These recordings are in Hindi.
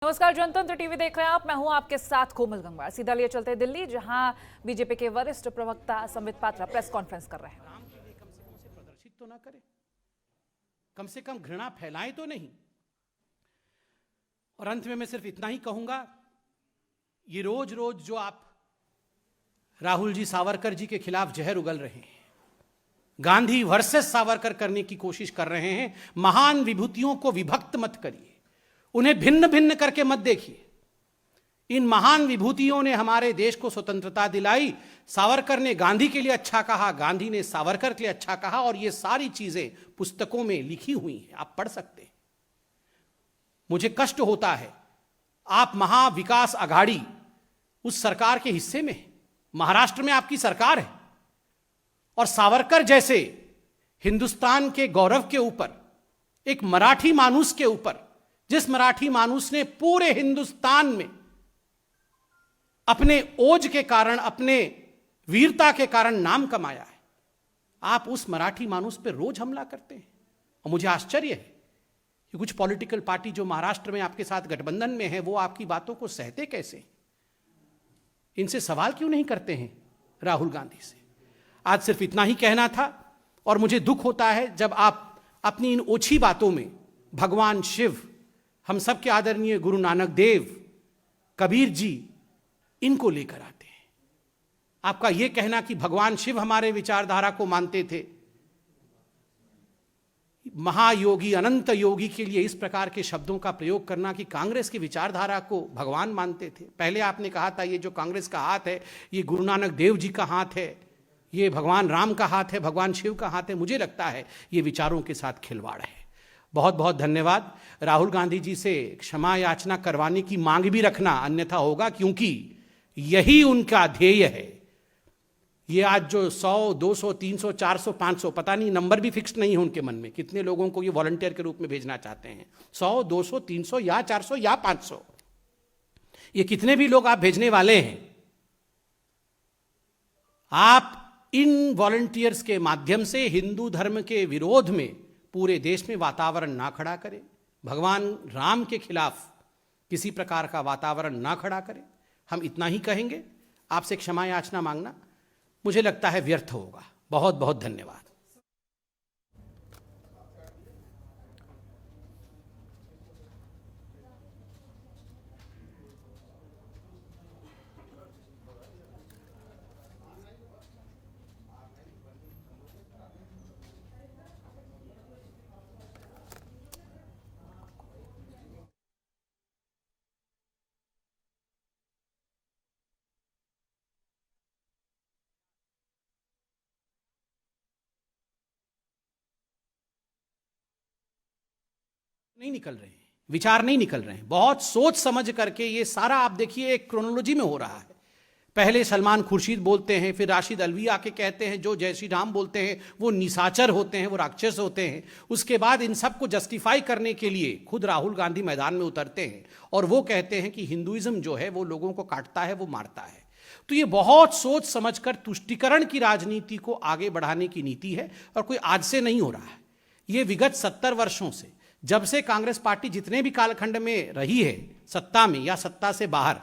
नमस्कार, जनतंत्र टीवी देख रहे हैं आप। मैं हूं आपके साथ कोमल गंगवार। सीधा लिए चलते दिल्ली, जहां बीजेपी के वरिष्ठ प्रवक्ता संबित पात्रा प्रेस कॉन्फ्रेंस कर रहे हैं। राम के लिए कम से कम उसे प्रदर्शित तो ना करें, कम से कम घृणा फैलाएं तो नहीं। और अंत में मैं सिर्फ इतना ही कहूंगा, ये रोज रोज जो आप राहुल जी सावरकर जी के खिलाफ जहर उगल रहे हैं, गांधी वर्सेस सावरकर करने की कोशिश कर रहे हैं, महान विभूतियों को विभक्त मत करिए, उन्हें भिन्न भिन्न करके मत देखिए। इन महान विभूतियों ने हमारे देश को स्वतंत्रता दिलाई। सावरकर ने गांधी के लिए अच्छा कहा, गांधी ने सावरकर के लिए अच्छा कहा, और ये सारी चीजें पुस्तकों में लिखी हुई हैं, आप पढ़ सकते हैं। मुझे कष्ट होता है, आप महाविकास आघाड़ी उस सरकार के हिस्से में, महाराष्ट्र में आपकी सरकार है, और सावरकर जैसे हिंदुस्तान के गौरव के ऊपर, एक मराठी मानुस के ऊपर, जिस मराठी मानुस ने पूरे हिंदुस्तान में अपने ओज के कारण, अपने वीरता के कारण नाम कमाया है, आप उस मराठी मानुस पर रोज हमला करते हैं। और मुझे आश्चर्य है कि कुछ पॉलिटिकल पार्टी जो महाराष्ट्र में आपके साथ गठबंधन में है, वो आपकी बातों को सहते कैसे, इनसे सवाल क्यों नहीं करते हैं राहुल गांधी से। आज सिर्फ इतना ही कहना था, और मुझे दुख होता है जब आप अपनी इन ओछी बातों में भगवान शिव, हम सबके आदरणीय गुरु नानक देव, कबीर जी, इनको लेकर आते हैं। आपका यह कहना कि भगवान शिव हमारे विचारधारा को मानते थे, महायोगी अनंत योगी के लिए इस प्रकार के शब्दों का प्रयोग करना कि कांग्रेस की विचारधारा को भगवान मानते थे। पहले आपने कहा था ये जो कांग्रेस का हाथ है, ये गुरु नानक देव जी का हाथ है, ये भगवान राम का हाथ है, भगवान शिव का हाथ है। मुझे लगता है ये विचारों के साथ खिलवाड़ है। बहुत बहुत धन्यवाद। राहुल गांधी जी से क्षमा याचना करवाने की मांग भी रखना, अन्यथा होगा, क्योंकि यही उनका ध्येय है। ये आज जो 100, 200, 300, 400, 500, पता नहीं, नंबर भी फिक्स्ड नहीं है उनके मन में, कितने लोगों को ये वॉलंटियर के रूप में भेजना चाहते हैं, 100, 200, 300 या 400 या 500, ये कितने भी लोग आप भेजने वाले हैं, आप इन वॉलंटियर्स के माध्यम से हिंदू धर्म के विरोध में पूरे देश में वातावरण ना खड़ा करें, भगवान राम के खिलाफ किसी प्रकार का वातावरण ना खड़ा करें। हम इतना ही कहेंगे। आपसे क्षमा याचना मांगना मुझे लगता है व्यर्थ होगा। बहुत बहुत धन्यवाद। नहीं निकल रहे हैं, विचार नहीं निकल रहे हैं। बहुत सोच समझ करके ये सारा आप देखिए एक क्रोनोलॉजी में हो रहा है। पहले सलमान खुर्शीद बोलते हैं, फिर राशिद अल्वी आके कहते हैं जो जय श्री राम बोलते हैं वो निशाचर होते हैं, वो राक्षस होते हैं। उसके बाद इन सब को जस्टिफाई करने के लिए खुद राहुल गांधी मैदान में उतरते हैं और वो कहते हैं कि हिंदुइज्म जो है वो लोगों को काटता है, वो मारता है। तो ये बहुत सोच समझकर तुष्टीकरण की राजनीति को आगे बढ़ाने की नीति है, और कोई आज से नहीं हो रहा है। ये विगत 70 वर्षों से, जब से कांग्रेस पार्टी जितने भी कालखंड में रही है, सत्ता में या सत्ता से बाहर,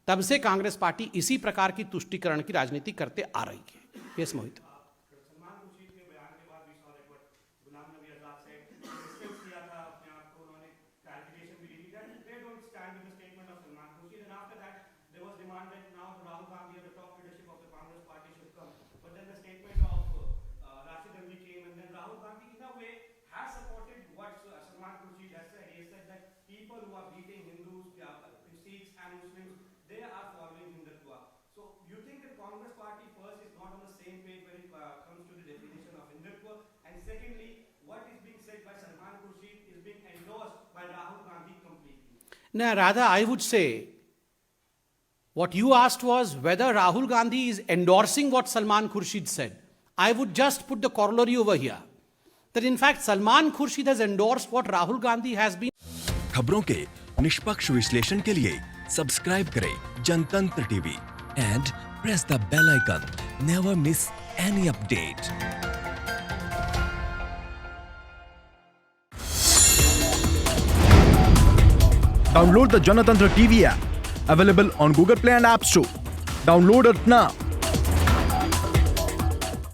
तब से कांग्रेस पार्टी इसी प्रकार की तुष्टीकरण की राजनीति करते आ रही है। Yes Mohit. No, rather I would say what you asked was whether Rahul Gandhi is endorsing what Salman Khurshid said. I would just put the corollary over here that in fact Salman Khurshid has endorsed what Rahul Gandhi has been. खबरों के निष्पक्ष विश्लेषण के लिए सब्सक्राइब करें Janatantra TV and press the bell icon. Never miss any update. Download the Janatantra TV app, available on Google Play and App Store. Download it now.